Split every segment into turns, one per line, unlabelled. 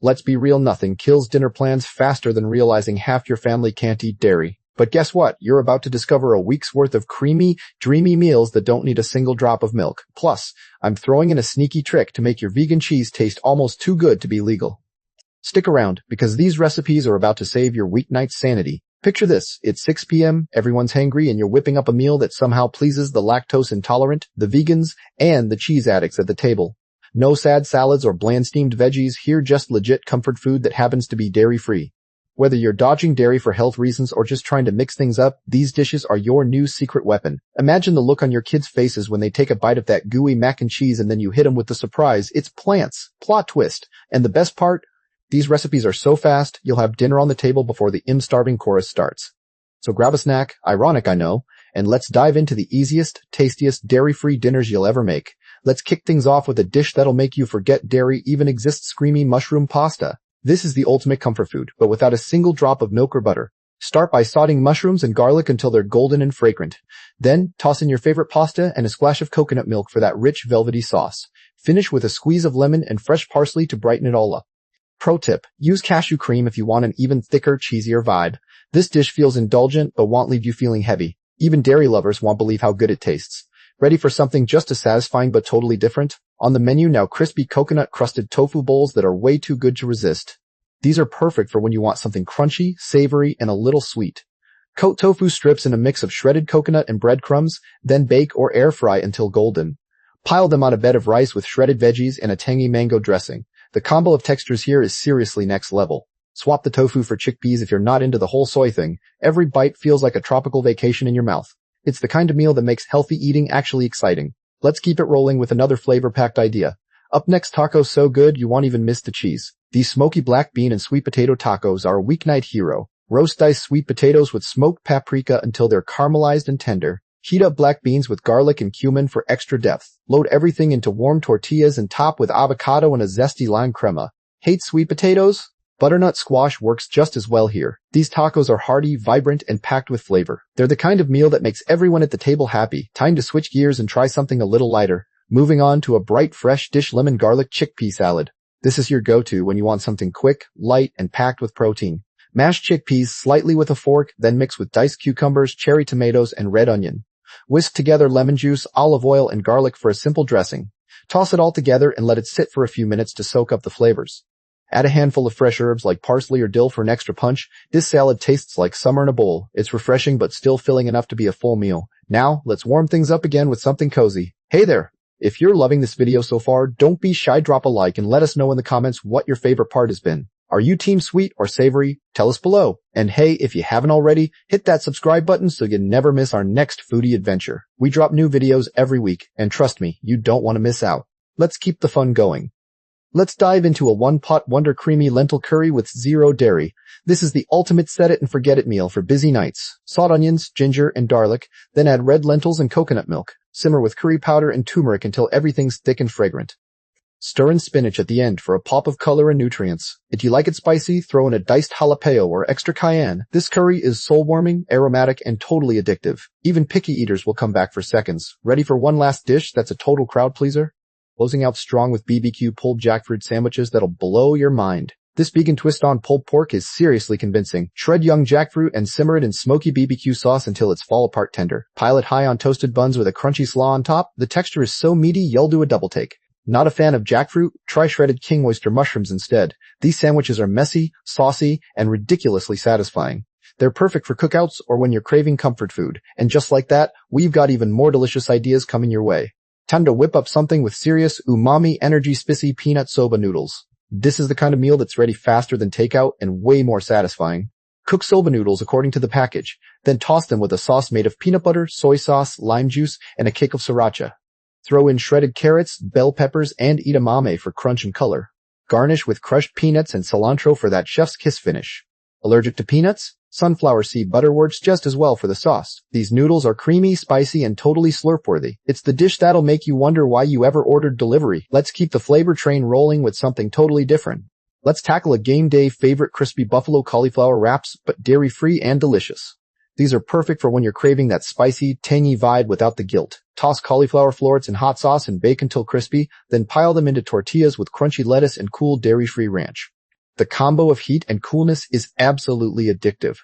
Let's be real, nothing kills dinner plans faster than realizing half your family can't eat dairy. But guess what? You're about to discover a week's worth of creamy, dreamy meals that don't need a single drop of milk. Plus, I'm throwing in a sneaky trick to make your vegan cheese taste almost too good to be legal. Stick around, because these recipes are about to save your weeknight sanity. Picture this, it's 6 p.m., everyone's hangry, and you're whipping up a meal that somehow pleases the lactose intolerant, the vegans, and the cheese addicts at the table. No sad salads or bland steamed veggies, here just legit comfort food that happens to be dairy-free. Whether you're dodging dairy for health reasons or just trying to mix things up, these dishes are your new secret weapon. Imagine the look on your kids' faces when they take a bite of that gooey mac and cheese and then you hit them with the surprise. It's plants. Plot twist. And the best part? These recipes are so fast, you'll have dinner on the table before the starving chorus starts. So grab a snack, ironic I know, and let's dive into the easiest, tastiest, dairy-free dinners you'll ever make. Let's kick things off with a dish that'll make you forget dairy even exists: creamy mushroom pasta. This is the ultimate comfort food, but without a single drop of milk or butter. Start by sauteing mushrooms and garlic until they're golden and fragrant. Then, toss in your favorite pasta and a splash of coconut milk for that rich, velvety sauce. Finish with a squeeze of lemon and fresh parsley to brighten it all up. Pro tip, use cashew cream if you want an even thicker, cheesier vibe. This dish feels indulgent, but won't leave you feeling heavy. Even dairy lovers won't believe how good it tastes. Ready for something just as satisfying but totally different? On the menu now, crispy coconut-crusted tofu bowls that are way too good to resist. These are perfect for when you want something crunchy, savory, and a little sweet. Coat tofu strips in a mix of shredded coconut and breadcrumbs, then bake or air fry until golden. Pile them on a bed of rice with shredded veggies and a tangy mango dressing. The combo of textures here is seriously next level. Swap the tofu for chickpeas if you're not into the whole soy thing. Every bite feels like a tropical vacation in your mouth. It's the kind of meal that makes healthy eating actually exciting. Let's keep it rolling with another flavor-packed idea. Up next, tacos so good you won't even miss the cheese. These smoky black bean and sweet potato tacos are a weeknight hero. Roast diced sweet potatoes with smoked paprika until they're caramelized and tender. Heat up black beans with garlic and cumin for extra depth. Load everything into warm tortillas and top with avocado and a zesty lime crema. Hate sweet potatoes? Butternut squash works just as well here. These tacos are hearty, vibrant, and packed with flavor. They're the kind of meal that makes everyone at the table happy. Time to switch gears and try something a little lighter. Moving on to a bright, fresh dish: lemon garlic chickpea salad. This is your go-to when you want something quick, light, and packed with protein. Mash chickpeas slightly with a fork, then mix with diced cucumbers, cherry tomatoes, and red onion. Whisk together lemon juice, olive oil, and garlic for a simple dressing. Toss it all together and let it sit for a few minutes to soak up the flavors. Add a handful of fresh herbs like parsley or dill for an extra punch. This salad tastes like summer in a bowl. It's refreshing but still filling enough to be a full meal. Now, let's warm things up again with something cozy. Hey there! If you're loving this video so far, don't be shy, drop a like and let us know in the comments what your favorite part has been. Are you team sweet or savory? Tell us below. And hey, if you haven't already, hit that subscribe button so you never miss our next foodie adventure. We drop new videos every week, and trust me, you don't want to miss out. Let's keep the fun going. Let's dive into a one-pot wonder creamy lentil curry with zero dairy. This is the ultimate set-it-and-forget-it meal for busy nights. Saute onions, ginger, and garlic, then add red lentils and coconut milk. Simmer with curry powder and turmeric until everything's thick and fragrant. Stir in spinach at the end for a pop of color and nutrients. If you like it spicy, throw in a diced jalapeno or extra cayenne. This curry is soul-warming, aromatic, and totally addictive. Even picky eaters will come back for seconds. Ready for one last dish that's a total crowd pleaser? Closing out strong with BBQ pulled jackfruit sandwiches that'll blow your mind. This vegan twist on pulled pork is seriously convincing. Shred young jackfruit and simmer it in smoky BBQ sauce until it's fall-apart tender. Pile it high on toasted buns with a crunchy slaw on top. The texture is so meaty you'll do a double take. Not a fan of jackfruit? Try shredded king oyster mushrooms instead. These sandwiches are messy, saucy, and ridiculously satisfying. They're perfect for cookouts or when you're craving comfort food. And just like that, we've got even more delicious ideas coming your way. Time to whip up something with serious umami energy spicy peanut soba noodles. This is the kind of meal that's ready faster than takeout and way more satisfying. Cook soba noodles according to the package, then toss them with a sauce made of peanut butter, soy sauce, lime juice, and a kick of sriracha. Throw in shredded carrots, bell peppers, and edamame for crunch and color. Garnish with crushed peanuts and cilantro for that chef's kiss finish. Allergic to peanuts? Sunflower seed butter works just as well for the sauce. These noodles are creamy, spicy, and totally slurp-worthy. It's the dish that'll make you wonder why you ever ordered delivery. Let's keep the flavor train rolling with something totally different. Let's tackle a game day favorite: crispy buffalo cauliflower wraps, but dairy-free and delicious. These are perfect for when you're craving that spicy, tangy vibe without the guilt. Toss cauliflower florets in hot sauce and bake until crispy, then pile them into tortillas with crunchy lettuce and cool dairy-free ranch. The combo of heat and coolness is absolutely addictive.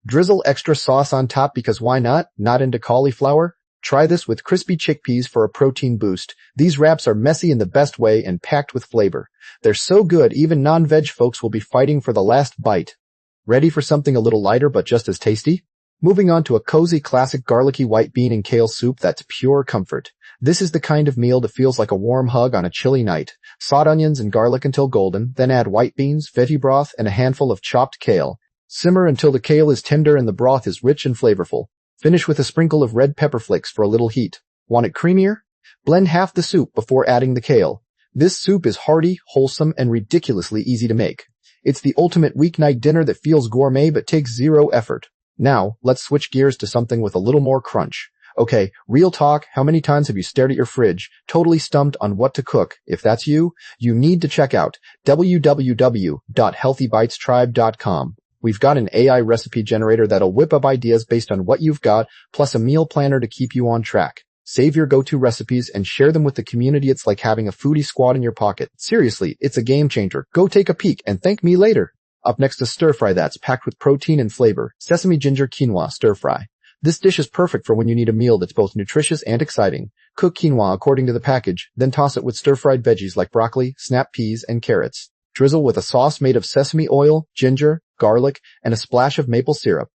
Drizzle extra sauce on top because why not? Not into cauliflower? Try this with crispy chickpeas for a protein boost. These wraps are messy in the best way and packed with flavor. They're so good even non-veg folks will be fighting for the last bite. Ready for something a little lighter but just as tasty? Moving on to a cozy classic garlicky white bean and kale soup that's pure comfort. This is the kind of meal that feels like a warm hug on a chilly night. Saute onions and garlic until golden, then add white beans, veggie broth, and a handful of chopped kale. Simmer until the kale is tender and the broth is rich and flavorful. Finish with a sprinkle of red pepper flakes for a little heat. Want it creamier? Blend half the soup before adding the kale. This soup is hearty, wholesome, and ridiculously easy to make. It's the ultimate weeknight dinner that feels gourmet but takes zero effort. Now, let's switch gears to something with a little more crunch. Okay, real talk, how many times have you stared at your fridge, totally stumped on what to cook? If that's you, you need to check out www.healthybitestribe.com. We've got an AI recipe generator that'll whip up ideas based on what you've got, plus a meal planner to keep you on track. Save your go-to recipes and share them with the community. It's like having a foodie squad in your pocket. Seriously, it's a game changer. Go take a peek and thank me later. Up next, a stir-fry that's packed with protein and flavor. Sesame ginger quinoa stir-fry. This dish is perfect for when you need a meal that's both nutritious and exciting. Cook quinoa according to the package, then toss it with stir-fried veggies like broccoli, snap peas, and carrots. Drizzle with a sauce made of sesame oil, ginger, garlic, and a splash of maple syrup.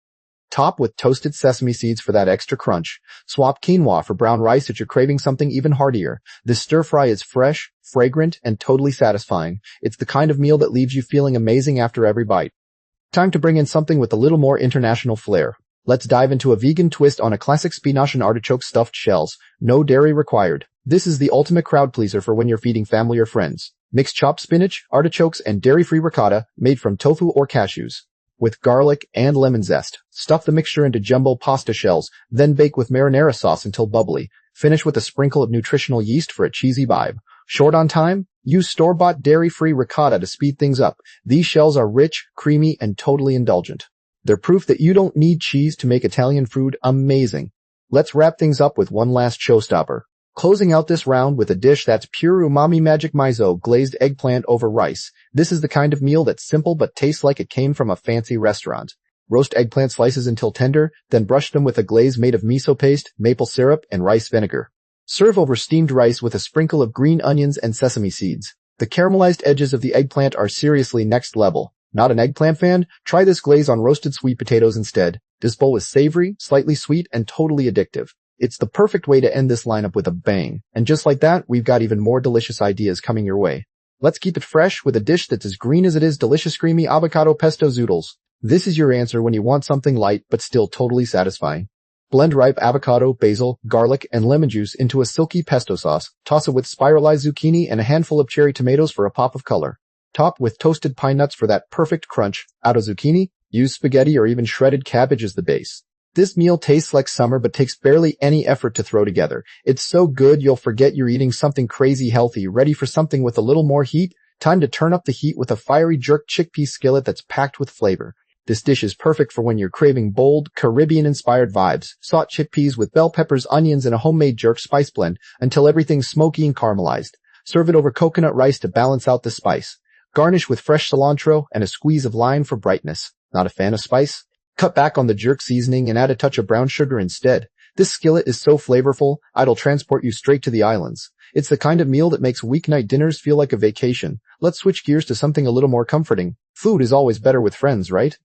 Top with toasted sesame seeds for that extra crunch. Swap quinoa for brown rice if you're craving something even heartier. This stir-fry is fresh, fragrant, and totally satisfying. It's the kind of meal that leaves you feeling amazing after every bite. Time to bring in something with a little more international flair. Let's dive into a vegan twist on a classic spinach and artichoke stuffed shells. No dairy required. This is the ultimate crowd pleaser for when you're feeding family or friends. Mix chopped spinach, artichokes, and dairy-free ricotta made from tofu or cashews. With garlic and lemon zest. Stuff the mixture into jumbo pasta shells, then bake with marinara sauce until bubbly. Finish with a sprinkle of nutritional yeast for a cheesy vibe. Short on time? Use store-bought dairy-free ricotta to speed things up. These shells are rich, creamy, and totally indulgent. They're proof that you don't need cheese to make Italian food amazing. Let's wrap things up with one last showstopper. Closing out this round with a dish that's pure umami magic miso glazed eggplant over rice. This is the kind of meal that's simple but tastes like it came from a fancy restaurant. Roast eggplant slices until tender, then brush them with a glaze made of miso paste, maple syrup, and rice vinegar. Serve over steamed rice with a sprinkle of green onions and sesame seeds. The caramelized edges of the eggplant are seriously next level. Not an eggplant fan? Try this glaze on roasted sweet potatoes instead. This bowl is savory, slightly sweet, and totally addictive. It's the perfect way to end this lineup with a bang. And just like that, we've got even more delicious ideas coming your way. Let's keep it fresh with a dish that's as green as it is delicious creamy avocado pesto zoodles. This is your answer when you want something light but still totally satisfying. Blend ripe avocado, basil, garlic, and lemon juice into a silky pesto sauce. Toss it with spiralized zucchini and a handful of cherry tomatoes for a pop of color. Top with toasted pine nuts for that perfect crunch. Out of zucchini, use spaghetti or even shredded cabbage as the base. This meal tastes like summer but takes barely any effort to throw together. It's so good you'll forget you're eating something crazy healthy. Ready for something with a little more heat? Time to turn up the heat with a fiery jerk chickpea skillet that's packed with flavor. This dish is perfect for when you're craving bold, Caribbean-inspired vibes. Saute chickpeas with bell peppers, onions, and a homemade jerk spice blend until everything's smoky and caramelized. Serve it over coconut rice to balance out the spice. Garnish with fresh cilantro and a squeeze of lime for brightness. Not a fan of spice? Cut back on the jerk seasoning and add a touch of brown sugar instead. This skillet is so flavorful, it'll transport you straight to the islands. It's the kind of meal that makes weeknight dinners feel like a vacation. Let's switch gears to something a little more comforting. Food is always better with friends, right?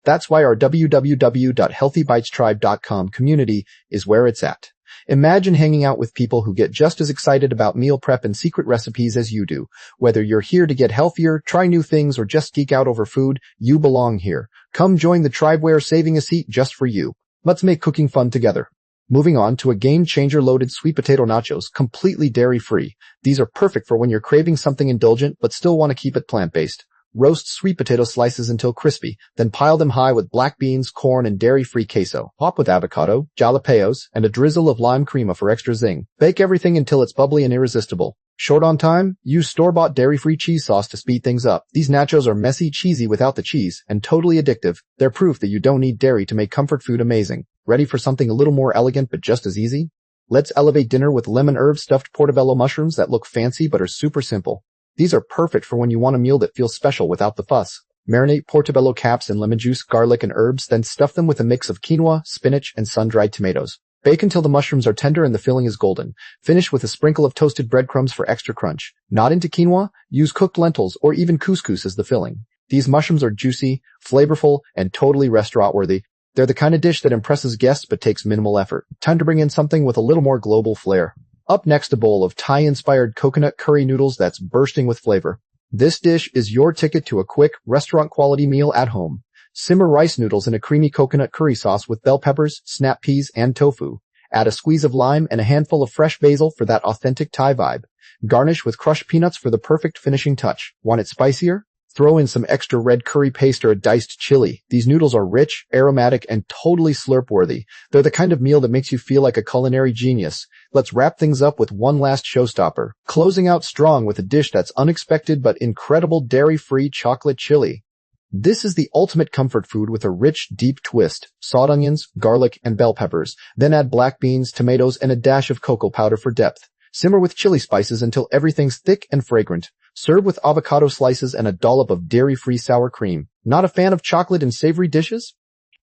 That's why our www.healthybitestribe.com community is where it's at. Imagine hanging out with people who get just as excited about meal prep and secret recipes as you do. Whether you're here to get healthier, try new things, or just geek out over food, you belong here. Come join the tribe where saving a seat just for you. Let's make cooking fun together. Moving on to a game-changer loaded sweet potato nachos, completely dairy-free. These are perfect for when you're craving something indulgent but still want to keep it plant-based. Roast sweet potato slices until crispy, then pile them high with black beans, corn, and dairy-free queso. Top with avocado, jalapenos, and a drizzle of lime crema for extra zing. Bake everything until it's bubbly and irresistible. Short on time? Use store-bought dairy-free cheese sauce to speed things up. These nachos are messy, cheesy without the cheese, and totally addictive. They're proof that you don't need dairy to make comfort food amazing. Ready for something a little more elegant but just as easy? Let's elevate dinner with lemon herb stuffed portobello mushrooms that look fancy but are super simple. These are perfect for when you want a meal that feels special without the fuss. Marinate portobello caps in lemon juice, garlic, and herbs, then stuff them with a mix of quinoa, spinach, and sun-dried tomatoes. Bake until the mushrooms are tender and the filling is golden. Finish with a sprinkle of toasted breadcrumbs for extra crunch. Not into quinoa? Use cooked lentils or even couscous as the filling. These mushrooms are juicy, flavorful, and totally restaurant-worthy. They're the kind of dish that impresses guests but takes minimal effort. Time to bring in something with a little more global flair. Up next, a bowl of Thai-inspired coconut curry noodles that's bursting with flavor. This dish is your ticket to a quick, restaurant-quality meal at home. Simmer rice noodles in a creamy coconut curry sauce with bell peppers, snap peas, and tofu. Add a squeeze of lime and a handful of fresh basil for that authentic Thai vibe. Garnish with crushed peanuts for the perfect finishing touch. Want it spicier? Throw in some extra red curry paste or a diced chili. These noodles are rich, aromatic, and totally slurp-worthy. They're the kind of meal that makes you feel like a culinary genius. Let's wrap things up with one last showstopper, closing out strong with a dish that's unexpected but incredible dairy-free chocolate chili. This is the ultimate comfort food with a rich, deep twist. Sawed onions, garlic, and bell peppers. Then add black beans, tomatoes, and a dash of cocoa powder for depth. Simmer with chili spices until everything's thick and fragrant. Serve with avocado slices and a dollop of dairy-free sour cream. Not a fan of chocolate and savory dishes?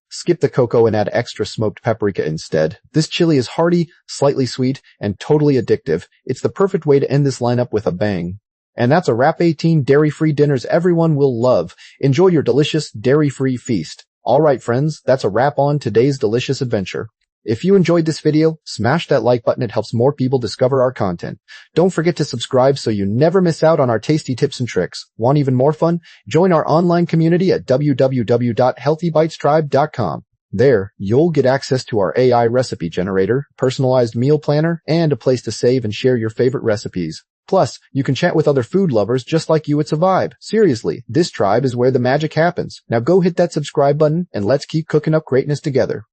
Skip the cocoa and add extra smoked paprika instead. This chili is hearty, slightly sweet, and totally addictive. It's the perfect way to end this lineup with a bang. And that's a wrap. 18 dairy-free dinners everyone will love. Enjoy your delicious dairy-free feast. Alright friends, that's a wrap on today's delicious adventure. If you enjoyed this video, smash that like button. It helps more people discover our content. Don't forget to subscribe so you never miss out on our tasty tips and tricks. Want even more fun? Join our online community at www.healthybitestribe.com. There, you'll get access to our AI recipe generator, personalized meal planner, and a place to save and share your favorite recipes. Plus, you can chat with other food lovers just like you. It's a vibe. Seriously, this tribe is where the magic happens. Now go hit that subscribe button and let's keep cooking up greatness together.